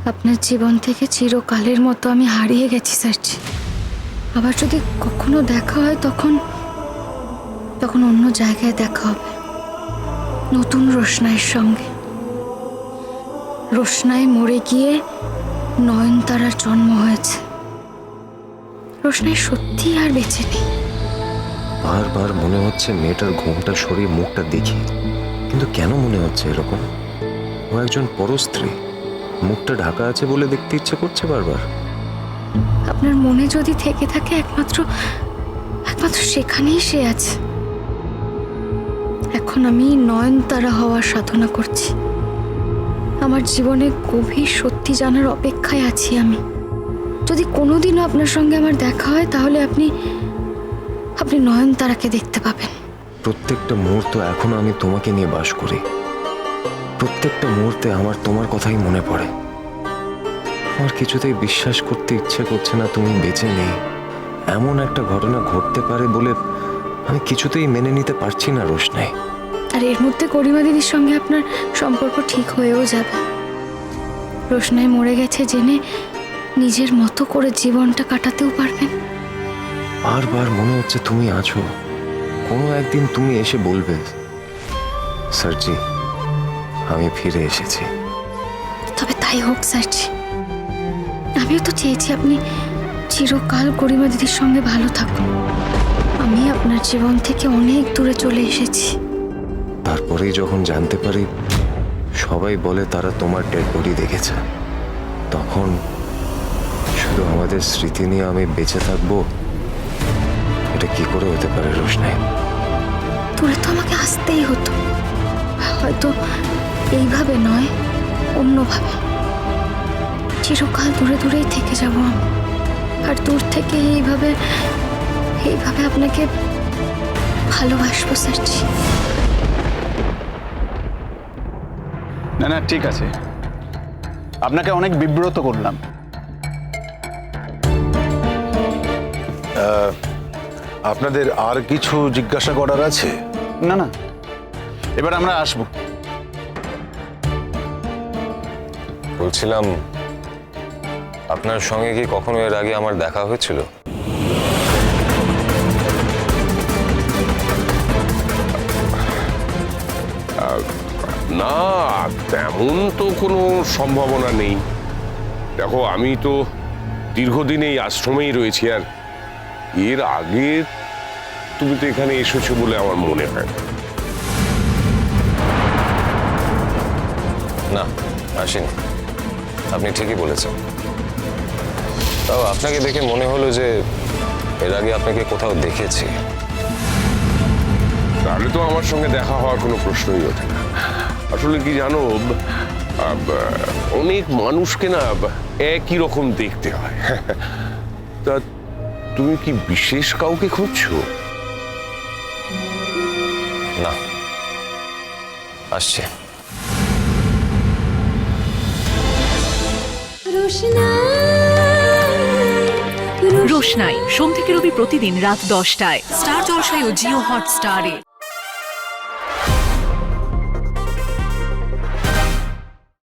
আপনার জীবন থেকে চিরকালের মতো আমি হারিয়ে গেছি স্যারজি। আবার যদি কখনো দেখা হয় তখন তখন অন্য জায়গায় দেখা হবে, নতুন রোশনাইয়ের সঙ্গে। রোশনাই মরে গিয়ে নয়নতারার জন্ম হয়েছে। রোশনাই সত্যি আর বেঁচে নেই। বারবার মনে হচ্ছে মেয়েটার ঘুমটা সরিয়ে মুখটা দেখি, কিন্তু কেন মনে হচ্ছে এরকম? ও একজন পরস্ত্রী, মুখটা ঢাকা আছে বলে দেখতে ইচ্ছে করছে বারবার। আপনার মনে যদি থেকে থাকে একমাত্র সেখানেই সে আছে। এখন আমি নয়নতারা হওয়ার সাধনা করছি। আমার জীবনে গভীর সত্যি জানার অপেক্ষায় আছি আমি। যদি কোনোদিনও আপনার সঙ্গে আমার দেখা হয় তাহলে আপনি নয়নতারাকে দেখতে পাবেন। প্রত্যেকটা মুহূর্ত এখনো আমি তোমাকে নিয়ে বাস করি। প্রত্যেকটা মুহূর্তে আমার তোমার কথাই মনে পড়ে। আমার কিছুতেই বিশ্বাস করতে ইচ্ছে করছে না তুমি বেঁচে নেই। এমন একটা ঘটনা ঘটতে পারে বলে আমি কিছুতেই মেনে নিতে পারছি না রোশনাই। আর এর মধ্যে গরিমা দিদির সঙ্গে আপনার সম্পর্ক ঠিক হয়েও যাবে। রোশনাই মরে গেছে জেনে নিজের মতো করে জীবনটা কাটাতেও পারবেন। বারবার মনে হচ্ছে তুমি আছো, কোনো একদিন তুমি এসে বলবে, স্যারজি আমি ফিরে এসেছি। তবে তাই হোক স্যারজি। আমিও তো চেয়েছি আপনি চিরকাল গরিমা দিদির সঙ্গে ভালো থাকুন। আমি আপনার জীবন থেকে অনেক দূরে চলে এসেছি। তারপরেই যখন জানতে পারি সবাই বলে তারা তোমার ডেড বডি দেখেছে, তখন শুধু আমাদের স্মৃতি নিয়ে আমি বেঁচে থাকবো, এটা কি করে হতে পারে রোশনাই? দূরে তো আমাকে আসতেই হতো, হয়তো এইভাবে নয় অন্যভাবে। চিরকাল দূরে দূরেই থেকে যাব আমি। আর দূর থেকে এইভাবে আপনাকে ভালোবাসবো স্যারজি। না না, ঠিক আছে, আপনাকে অনেক বিব্রত করলাম। আপনাদের আর কিছু জিজ্ঞাসা করার আছে? না না, এবার আমরা আসবো। বলছিলাম, আপনার সঙ্গে কি কখনো এর আগে আমার দেখা হয়েছিল? না, তেমন তো কোনো সম্ভাবনা নেই। দেখো, আমি তো দীর্ঘদিন এই আশ্রমেই রয়েছি, আর এর আগে তুমি তো এখানে এসেছো বলে আমার মনে হয় না, আসেনি। আপনি ঠিকই বলেছেন। তাও আপনাকে দেখে মনে হলো যে এর আগে আপনাকে কোথাও দেখেছি। তাহলে তো আমার সঙ্গে দেখা হওয়ার কোনো প্রশ্নই ওঠে না। আসলে কি জানো, অনেক মানুষকে না একই রকম দেখতে হয়। তা তুমি কি বিশেষ কাউকে খুঁজছো? না, আসছে। রোশনাই সোম থেকে রবি প্রতিদিন রাত 10টায় স্টার জলসায় ও জিও হটস্টারে।